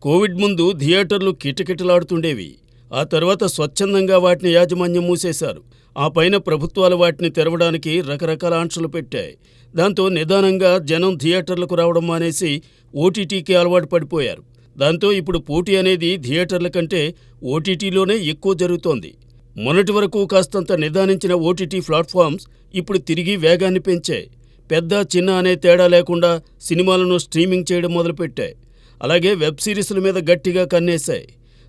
Covid ముందు థియేటర్లు కిటకిటలాడుతుండేవి. ఆ తర్వాత స్వచ్ఛందంగా వాటిని యాజమాన్యం మూసేశారు. ఆ పైన ప్రభుత్వాలు వాటిని తెరవడానికి రకరకాల ఆంక్షలు పెట్టాయి. దాంతో నిదానంగా జనం థియేటర్లకు రావడం మానేసి ఓటీటీకి అలవాటు పడిపోయారు. దాంతో ఇప్పుడు పోటీ అనేది థియేటర్ల కంటే ఓటీటీలోనే ఎక్కువ జరుగుతోంది. మొన్నటి వరకు కాస్తంత నిదానించిన ఓటీటీ ప్లాట్ఫామ్స్ ఇప్పుడు తిరిగి వేగాన్ని పెంచాయి. పెద్ద చిన్న అనే తేడా లేకుండా సినిమాలను స్ట్రీమింగ్ చేయడం మొదలుపెట్టాయి. అలాగే వెబ్ సిరీస్ల మీద గట్టిగా కన్నేశాయి.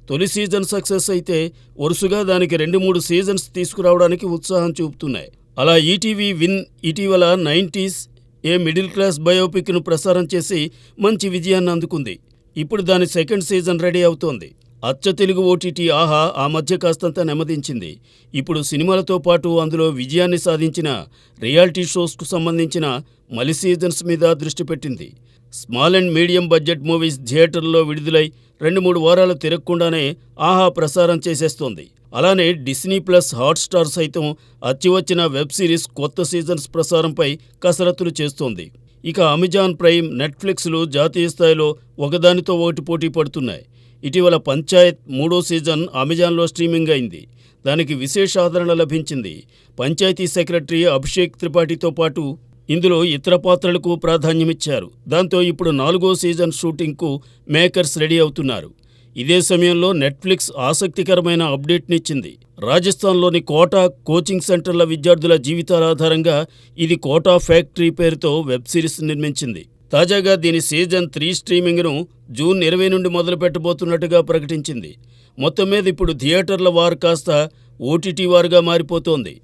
తొలి సీజన్ సక్సెస్ అయితే వరుసగా దానికి 2-3 సీజన్స్ తీసుకురావడానికి ఉత్సాహం చూపుతున్నాయి. అలా ఈటీవీ విన్ ఇటీవల 90s ఏ మిడిల్ క్లాస్ బయోపిక్ను ప్రసారం చేసి మంచి విజయాన్ని అందుకుంది. ఇప్పుడు దాని సెకండ్ సీజన్ రెడీ అవుతోంది. అచ్చ తెలుగు ఓటీటీ ఆహా ఆ మధ్య కాస్తంత నెమ్మదించింది. ఇప్పుడు సినిమాలతో పాటు అందులో విజయాన్ని సాధించిన రియాలిటీ షోస్కు సంబంధించిన మలి సీజన్స్ మీద దృష్టి పెట్టింది. Small and medium budget movies థియేటర్లో విడుదలై 2-3 వారాలు తిరగకుండానే ఆహా ప్రసారం చేసేస్తోంది. అలానే డిస్నీ ప్లస్ హాట్స్టార్ సైతం అచ్చివచ్చిన వెబ్ సిరీస్ కొత్త సీజన్స్ ప్రసారంపై కసరత్తులు చేస్తోంది. ఇక అమెజాన్ ప్రైమ్, నెట్ఫ్లిక్స్లు జాతీయ స్థాయిలో ఒకదానితో ఒకటి పోటీ పడుతున్నాయి. ఇటీవల పంచాయత్ 3వ సీజన్ అమెజాన్లో స్ట్రీమింగ్ అయింది. దానికి విశేష ఆదరణ లభించింది. పంచాయతీ సెక్రటరీ అభిషేక్ త్రిపాఠితో పాటు ఇందులో ఇతర పాత్రలకు ప్రాధాన్యమిచ్చారు. దాంతో ఇప్పుడు 4వ సీజన్ షూటింగ్కు మేకర్స్ రెడీ అవుతున్నారు. ఇదే సమయంలో నెట్ఫ్లిక్స్ ఆసక్తికరమైన అప్డేట్నిచ్చింది. రాజస్థాన్లోని కోటా కోచింగ్ సెంటర్ల విద్యార్థుల జీవితాల ఆధారంగా ఇది కోటా ఫ్యాక్టరీ పేరుతో వెబ్ సిరీస్ నిర్మించింది. తాజాగా దీని సీజన్ 3 స్ట్రీమింగ్ను జూన్ 20 నుండి మొదలు పెట్టబోతున్నట్టుగా ప్రకటించింది. మొత్తం మీద ఇప్పుడు థియేటర్ల వార్ కాస్త ఓటీటీ వారుగా మారిపోతోంది.